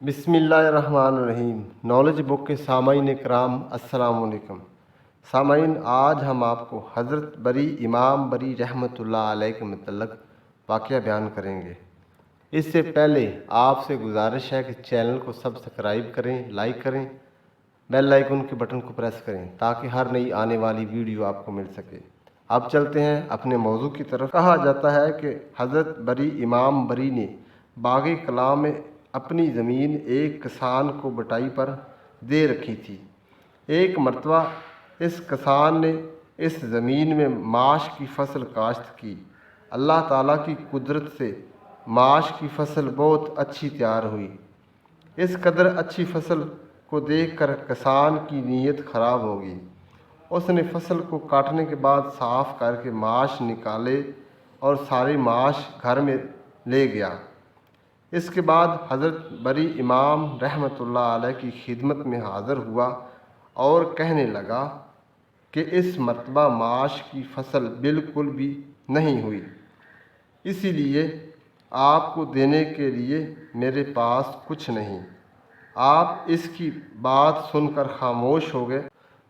बिस्मिल्लाहिर्रहमानिर्रहीम। Knowledge book के सामाईन कराम अस्सलाम वालेकुम। सामाईन, आज हम आपको हज़रत बरी इमाम बरी रहमतुल्लाह अलैह के मुतल्लक़ वाक़या बयान करेंगे। इससे पहले आपसे गुजारिश है कि चैनल को सब्सक्राइब करें, लाइक करें, बेल आइकन के बटन को प्रेस करें ताकि हर नई आने वाली वीडियो आपको मिल सके। अब चलते हैं अपने मौजू की तरफ। कहा जाता है कि हज़रत बरी इमाम बरी ने बाग़ कला में अपनी ज़मीन एक किसान को बटाई पर दे रखी थी। एक मरतबा इस किसान ने इस ज़मीन में माश की फसल काश्त की। अल्लाह ताला की कुदरत से माश की फसल बहुत अच्छी तैयार हुई। इस कदर अच्छी फसल को देखकर किसान की नीयत ख़राब होगी। उसने फसल को काटने के बाद साफ़ करके माश निकाले और सारी माश घर में ले गया। इसके बाद हज़रत बरी इमाम रहमतुल्लाह अलैह की खिदमत में हाज़िर हुआ और कहने लगा कि इस मरतबा माश की फसल बिल्कुल भी नहीं हुई, इसीलिए आपको देने के लिए मेरे पास कुछ नहीं। आप इसकी बात सुनकर खामोश हो गए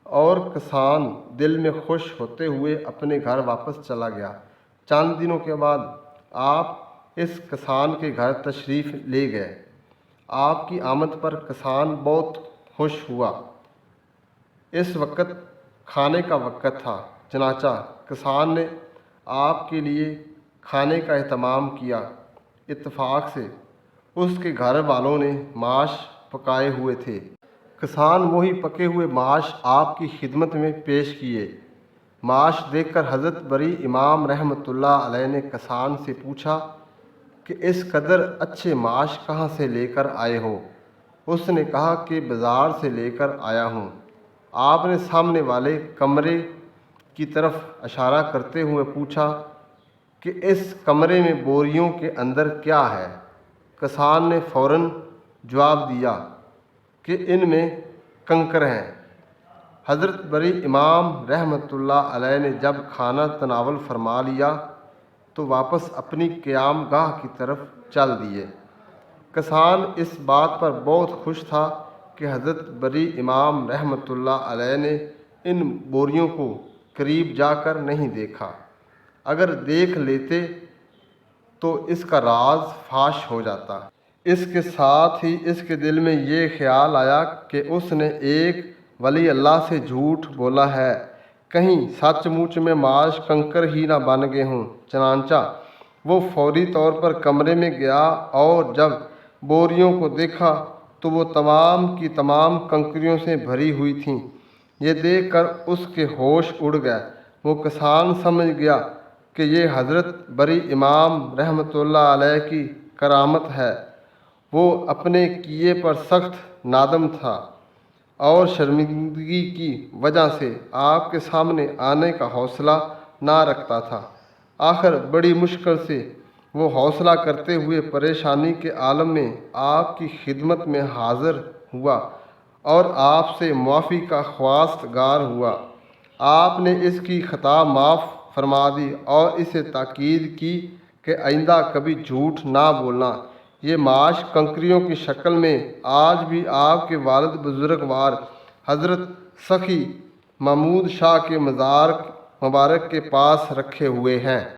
और किसान दिल में खुश होते हुए अपने घर वापस चला गया। चंद दिनों के बाद आप इस किसान के घर तशरीफ़ ले गए। आपकी आमद पर किसान बहुत खुश हुआ। इस वक्त खाने का वक्त था, चनाचा किसान ने आपके लिए खाने का एहतमाम किया। इत्तफाक से उसके घर वालों ने माश पकाए हुए थे। किसान वही पके हुए माश आपकी खिदमत में पेश किए। माश देखकर हज़रत बरी इमाम रहमतुल्लाह अलैह ने किसान से पूछा कि इस कदर अच्छे माश कहाँ से लेकर आए हो? उसने कहा कि बाज़ार से लेकर आया हूँ। आपने सामने वाले कमरे की तरफ इशारा करते हुए पूछा कि इस कमरे में बोरियों के अंदर क्या है? किसान ने फ़ौरन जवाब दिया कि इनमें कंकर हैं। हज़रत बरी इमाम रहमतुल्लाह अलैह ने जब खाना तनावल फरमा लिया तो वापस अपनी क़याम गाह की तरफ चल दिए। किसान इस बात पर बहुत खुश था कि हज़रत बरी इमाम रहमतुल्लाह अलैह ने इन बोरियों को करीब जाकर नहीं देखा। अगर देख लेते तो इसका राज फाश हो जाता। इसके साथ ही इसके दिल में ये ख्याल आया कि उसने एक वली अल्लाह से झूठ बोला है, कहीं सचमुच में माश कंकर ही ना बन गए हों। चनांचा वो फौरी तौर पर कमरे में गया और जब बोरियों को देखा तो वो तमाम की तमाम कंकरियों से भरी हुई थीं। ये देखकर उसके होश उड़ गए। वो किसान समझ गया कि ये हज़रत बरी इमाम रहमतुल्लाह अलैह की करामत है। वो अपने किए पर सख्त नादम था और शर्मिंदगी की वजह से आपके सामने आने का हौसला ना रखता था। आखिर बड़ी मुश्किल से वो हौसला करते हुए परेशानी के आलम में आपकी खिदमत में हाज़िर हुआ और आपसे मुआफ़ी का ख्वास्तगार हुआ। आपने इसकी ख़ता माफ़ फरमा दी और इसे ताकीद की कि आइंदा कभी झूठ ना बोलना। ये माश कंकरियों की शक्ल में आज भी आपके वालिद बुजुर्गवार हज़रत सखी महमूद शाह के मज़ार मुबारक के पास रखे हुए हैं।